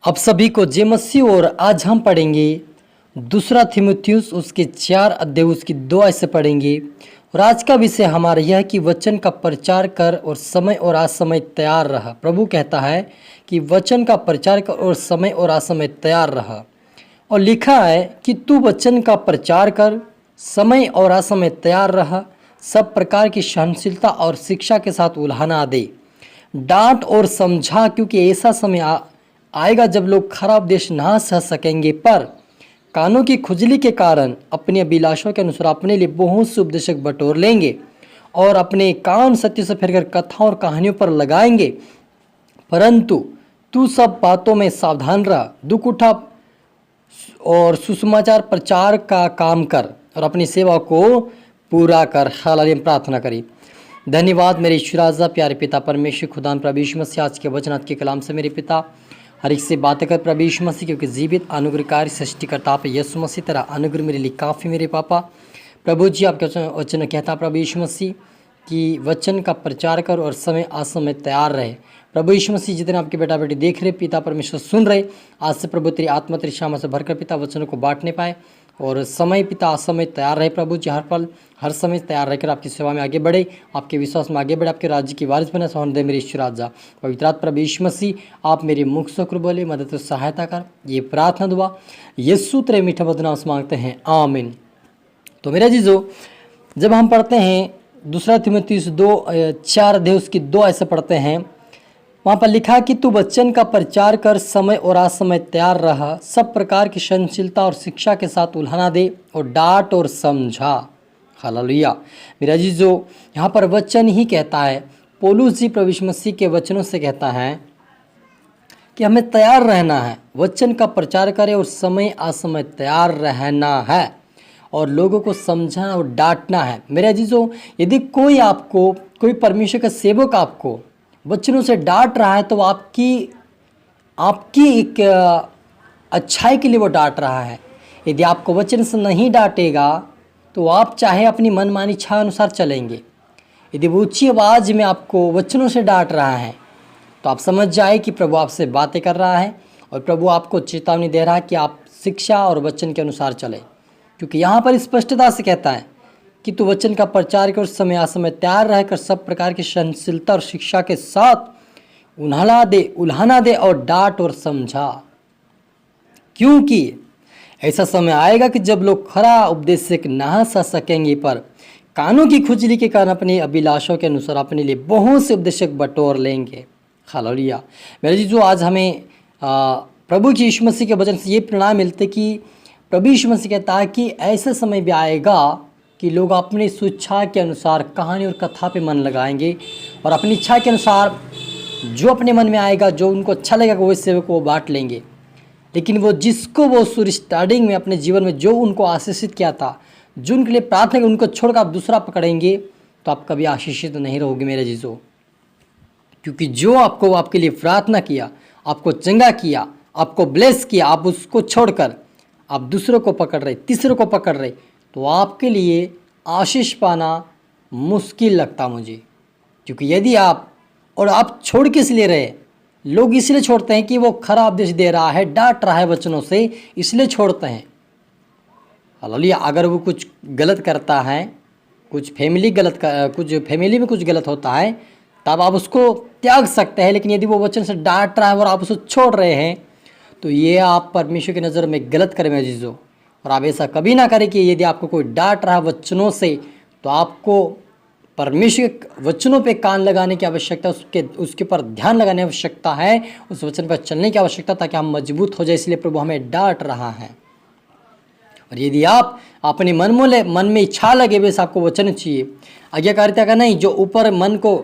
अब सभी को जय मसीह। और आज हम पढ़ेंगे दूसरा थिमुथियुस उसके 4 अध्याय उसकी 2 आयत से पढ़ेंगे। और आज का विषय हमारा यह है कि वचन का प्रचार कर और समय और असमय तैयार रहा। प्रभु कहता है कि वचन का प्रचार कर और समय और असमय तैयार रहा। और लिखा है कि तू वचन का प्रचार कर, समय और असमय तैयार रहा, सब प्रकार की सहनशीलता और शिक्षा के साथ उल्हाना दे, डांट और समझा, क्योंकि ऐसा समय आएगा जब लोग खराब उपदेश ना सह सकेंगे, पर कानों की खुजली के कारण अपनी अभिलाषों के अनुसार अपने लिए बहुत से उपदेशक बटोर लेंगे और अपने कान सत्य से फिरकर कथाओं और कहानियों पर लगाएंगे। परंतु तू सब बातों में सावधान रह, दुख उठा और सुसमाचार प्रचार का काम कर और अपनी सेवा को पूरा कर। हालेलुया। प्रार्थना करी। धन्यवाद मेरे ईश्वराजा, प्यारे पिता परमेश्वर खुदा प्रभु यीशु मसीह, आज के वचन आज के कलाम से मेरे पिता हर एक से बातें कर प्रभु यीशु मसीह, क्योंकि जीवित अनुग्रहकारी सृष्टिकर्ता पे यीशु मसीह तेरा अनुग्रह मेरे लिए काफ़ी मेरे पापा। प्रभु जी आपके वचन कहता प्रभु यीशु मसीह कि वचन का प्रचार कर और समय असमय तैयार रहे। प्रभु यीशु मसीह जितने आपके बेटा बेटी देख रहे, पिता परमेश्वर सुन रहे, आज से प्रभु तेरी आत्मा तेरी क्षमा से भरकर पिता वचनों को बांटने पाए और समय पिता असमय तैयार रहे। प्रभु जी हर पल हर समय तैयार रहकर आपकी सेवा में आगे बढ़े, आपके विश्वास में आगे बढ़े, आपके राज्य की वारिस बने। सोहन दे मेरे ईश्वर राजा पवित्र प्रभु यीशु मसीह, आप मेरे मुख से बोले, मदद और सहायता कर। ये प्रार्थना दुआ यीशु तेरे मीठा बदनाम से मांगते हैं, आमीन। तो मेरा जीजो, जब हम पढ़ते हैं दूसरा थिमुथियुस 2:4 अध्याय उसकी 2 आयत से पढ़ते हैं, वहाँ पर लिखा कि तू वचन का प्रचार कर, समय और असमय तैयार रहा, सब प्रकार की सहनशीलता और शिक्षा के साथ उल्हाना दे और डांट और समझा। हालेलुया। मेरा जीजो, यहाँ पर वचन ही कहता है, पौलुस जी प्रभु यीशु मसीह के वचनों से कहता है कि हमें तैयार रहना है, वचन का प्रचार करें और समय असमय तैयार रहना है और लोगों को समझाना और डांटना है। मेरा जीजो, यदि कोई परमेश्वर का सेवक आपको वचनों से डांट रहा है तो आपकी एक अच्छाई के लिए वो डांट रहा है। यदि आपको वचन से नहीं डांटेगा तो आप चाहे अपनी मनमानी इच्छा अनुसार चलेंगे। यदि वो ऊंची आवाज़ में आपको वचनों से डांट रहा है तो आप समझ जाए कि प्रभु आपसे बातें कर रहा है और प्रभु आपको चेतावनी दे रहा है कि आप शिक्षा और वचन के अनुसार चलें, क्योंकि यहाँ पर स्पष्टता से कहता है कि तू वचन का प्रचार कर, समय असमय तैयार रहकर सब प्रकार की सहनशीलता और शिक्षा के साथ उल्हाना दे और डांट और समझा, क्योंकि ऐसा समय आएगा कि जब लोग खरा उपदेश से ना सह सकेंगे, पर कानों की खुजली के कारण अपनी अभिलाषों के अनुसार अपने लिए बहुत से उपदेशक बटोर लेंगे। हालेलुया। मेरे जी, जो आज हमें प्रभु यीशु मसीह के वचन से ये प्रेरणा मिलती कि प्रभु यीशु मसीह कहता है कि ऐसा समय भी आएगा कि लोग अपनी स्वेच्छा के अनुसार कहानी और कथा पे मन लगाएंगे और अपनी इच्छा के अनुसार जो अपने मन में आएगा, जो उनको अच्छा लगेगा, वो सेवक को वो बांट लेंगे। लेकिन वो जिसको वो शुरू स्टार्टिंग में अपने जीवन में जो उनको आशीषित किया था, जो उनके लिए प्रार्थना की, उनको छोड़कर आप दूसरा पकड़ेंगे तो आप कभी आशीषित नहीं रहोगे मेरे जीजो। क्योंकि जो आपके लिए प्रार्थना किया, आपको चंगा किया, आपको ब्लेस किया, आप उसको छोड़कर आप दूसरों को पकड़ रहे, तीसरों को पकड़ रहे, तो आपके लिए आशीष पाना मुश्किल लगता मुझे। क्योंकि यदि आप छोड़ किस लिए रहे, लोग इसलिए छोड़ते हैं कि वो खराब उपदेश दे रहा है, डांट रहा है वचनों से, इसलिए छोड़ते हैं। हालेलुया। अगर वो कुछ गलत करता है, कुछ फैमिली में कुछ गलत होता है, तब आप उसको त्याग सकते हैं। लेकिन यदि वो वचन से डांट रहा है और आप उसको छोड़ रहे हैं तो ये आप परमेश्वर की नज़र में गलत करें मेरे जीजो। और आप ऐसा कभी ना करें कि यदि आपको कोई डांट रहा है वचनों से तो आपको परमेश्वर के वचनों पे कान लगाने की आवश्यकता, उसके पर ध्यान लगाने की आवश्यकता है, उस वचन पर चलने की आवश्यकता, ताकि हम मजबूत हो जाए। इसलिए प्रभु हमें डांट रहा है। और यदि आप अपने मन में इच्छा लगे वैसे आपको वचन चाहिए, आज्ञाकारिता का नहीं, जो ऊपर मन को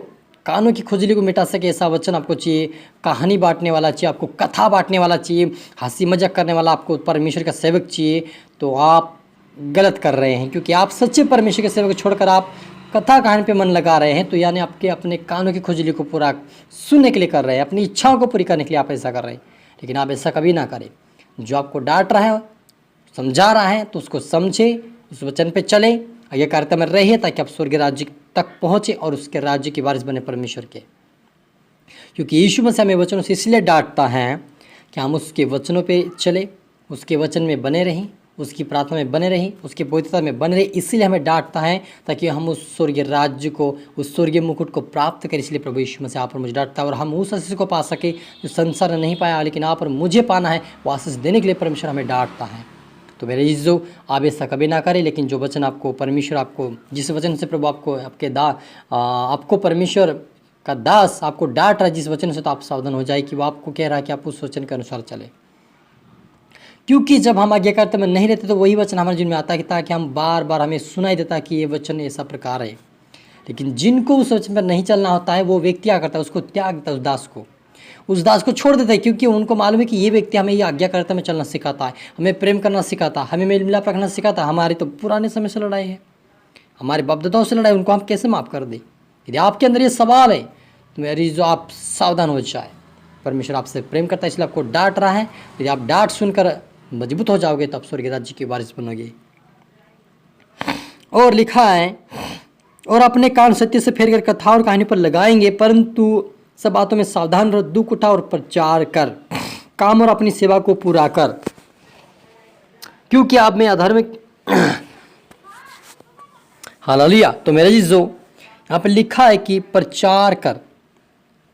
कानों की खुजली को मिटा सके ऐसा वचन आपको चाहिए। कहानी बांटने वाला चाहिए, आपको कथा बांटने वाला चाहिए, हंसी मजाक करने वाला आपको परमेश्वर का सेवक चाहिए, तो आप गलत कर रहे हैं। क्योंकि आप सच्चे परमेश्वर के सेवक छोड़कर आप कथा कहानी पे मन लगा रहे हैं, तो यानी आपके अपने कानों की खुजली को पूरा सुनने के लिए कर रहे हैं, अपनी इच्छाओं को पूरी करने के लिए आप ऐसा कर रहे हैं। लेकिन आप ऐसा कभी ना करें। जो आपको डांट रहा है, समझा रहा है, तो उसको समझे, उस वचन पे चले, आज्ञाकारिता में रहिए, ताकि आप स्वर्ग राज्य तक पहुँचे और उसके राज्य की वारिस बने परमेश्वर के। क्योंकि यीशु मसीह हमें वचनों से इसलिए डांटता है कि हम उसके वचनों पे चले, उसके वचन में बने रहें, उसकी प्रार्थना में बने रहें, उसकी पवित्रता में बने रहें। इसीलिए हमें डांटता है ताकि हम उस स्वर्गीय राज्य को, उस स्वर्गीय मुकुट को प्राप्त करें। इसलिए प्रभु यीशु मसीह आप और मुझे डांटता है और हम उस आशीष को पा सके जो संसार ने नहीं पाया, लेकिन आप और मुझे पाना है। वो आशीष देने के लिए परमेश्वर हमें डांटता है। तो मेरे इज्जो, आप ऐसा कभी ना करें, लेकिन जो वचन आपको परमेश्वर, आपको जिस वचन से प्रभु आपको आपको परमेश्वर का दास आपको डांट रहा है जिस वचन से, तो आप सावधान हो जाए कि वो आपको कह रहा है कि आप उस वचन के अनुसार चले। क्योंकि जब हम आज्ञाकारिता में नहीं रहते तो वही वचन हमारे जीवन में आता है ताकि हम बार बार हमें सुनाई देता कि ये वचन ऐसा प्रकार है। लेकिन जिनको उस वचन पर नहीं चलना होता है वो व्यक्ति क्या करता है, उसको त्याग देता है, उस दास को छोड़ देता है। क्योंकि उनको मालूम है कि ये व्यक्ति हमें ये आज्ञाकारिता में चलना सिखाता है, हमें प्रेम करना सिखाता है, हमें मेल मिलाप रखना सिखाता है। हमारी तो पुराने समय से लड़ाई है, हमारे बाप दादाओं से लड़ाई, उनको हम कैसे माफ़ कर दें? यदि आपके अंदर ये सवाल है तो मेरी जो आप सावधान हो जाए। परमेश्वर आपसे प्रेम करता है इसलिए आपको डांट रहा है। यदि आप डांट सुनकर मजबूत हो जाओगे तो आप स्वर्ग राज्य की वारिस बनोगे। और लिखा है, और अपने कान सत्य से फेर कर कथा और कहानी पर लगाएंगे, परंतु सब बातों में सावधान रह, दुख उठा और प्रचार कर, काम और अपनी सेवा को पूरा कर, क्योंकि आप में अधर्म हालेलुया। तो मेरे जीजो, यहाँ पर लिखा है कि प्रचार कर,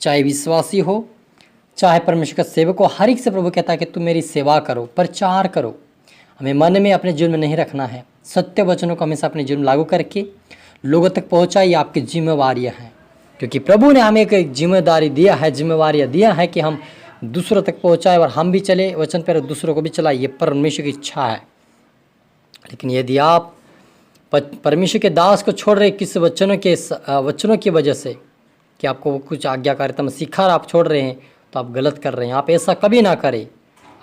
चाहे विश्वासी हो चाहे परमेश्वर का सेवक हो, हर एक से प्रभु कहता है कि तुम मेरी सेवा करो, प्रचार करो। हमें मन में अपने जीवन में नहीं रखना है, सत्य वचनों को हमेशा अपने जीवन में लागू करके लोगों तक पहुँचाए, आपकी जिम्मेवारियाँ हैं। क्योंकि प्रभु ने हमें एक जिम्मेदारी दिया है, जिम्मेवारियाँ दिया है कि हम दूसरों तक पहुँचाए और हम भी चले वचन पर, दूसरों को भी चलाए। ये परमेश्वर की इच्छा है। लेकिन यदि आप परमेश्वर के दास को छोड़ रहे किस वचनों की वजह से कि आपको वो कुछ आज्ञाकारिता में सिखा आप छोड़ रहे हैं, तो आप गलत कर रहे हैं। आप ऐसा कभी ना करें।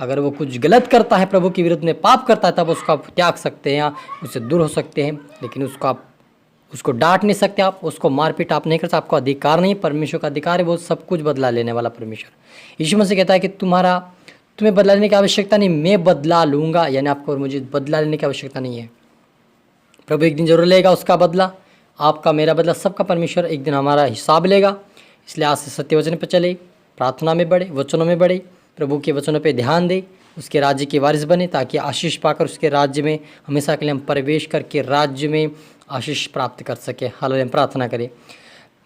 अगर वो कुछ गलत करता है, प्रभु के विरुद्ध में पाप करता है, तब उसको आप त्याग सकते हैं, उससे दूर हो सकते हैं। लेकिन उसको डांट नहीं सकते, आप उसको मारपीट आप नहीं कर सकते, आपको अधिकार नहीं। परमेश्वर का अधिकार है, वो सब कुछ बदला लेने वाला परमेश्वर। यीशु मसीह कहता है कि तुम्हें बदला लेने की आवश्यकता नहीं, मैं बदला लूँगा। यानी आपको और मुझे बदला लेने की आवश्यकता नहीं है। प्रभु एक दिन जरूर लेगा उसका बदला, आपका मेरा बदला, सबका परमेश्वर एक दिन हमारा हिसाब लेगा। इसलिए आज से सत्य वचन पर चले, प्रार्थना में बढ़े, वचनों में बढ़े, प्रभु के वचनों पे ध्यान दे, उसके राज्य के वारिस बने, ताकि आशीष पाकर उसके राज्य में हमेशा के लिए हम प्रवेश करके राज्य में आशीष प्राप्त कर सके। हालेलुया। हम प्रार्थना करें।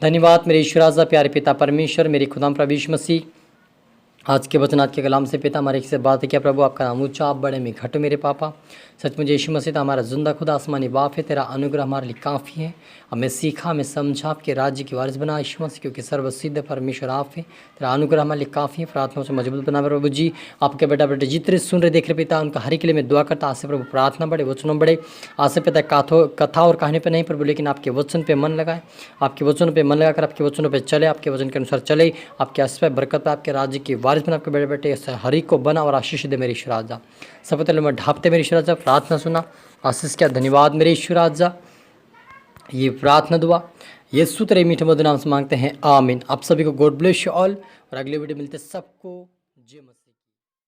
धन्यवाद मेरे ईश्वर राजा, प्यारे पिता परमेश्वर, मेरे खुदा प्रभु यीशु मसीह, आज के वचन आज के कलाम से पिता हमारे से बात है क्या प्रभु, आपका नाम ऊंचा, आप बड़े में घट मेरे पापा। सच मुझे यीशु मसीह हमारा जिंदा खुदा आसमानी बाप है, तेरा अनुग्रह हमारे लिए काफ़ी है। हमें सीखा, हमें समझा, आपके राज्य की वारिस बना यीशु मसीह, क्योंकि सर्वसिद्ध परमेश्वर आप है। तेरा अनुग्रह हमारे लिए काफ़ी है। प्रार्थना से मजबूत बना प्रभु जी। आपके बेटा बेटे जितने सुन रहे देख रहे पिता, उनका हर एक के लिए मैं दुआ करता। आज से प्रभु प्रार्थना बढ़े, वचनों बढ़े। आज से पिता कथा और कहानी पर नहीं प्रभु, लेकिन आपके वचन पर मन लगाए, आपके वचनों पर मन लगाकर आपके वचनों पर चले, आपके वचन के अनुसार चले, आपके आशीष बरकत पर, आपके राज्य की वारिस बना, आपके बेटे बेटे हरी को बना और आशीष दे मेरे ईश्वर राजा। सब में ढापते मेरे ईश्वर राजा। प्रार्थना सुना, आशीष क्या, धन्यवाद मेरे ईश्वर राजा। ये प्रार्थना दुआ यीशु तेरे मीठे मधुर नाम से मांगते हैं, आमीन। आप सभी को गॉड ब्लेस यू ऑल, और अगले वीडियो मिलते सबको जय मसीह।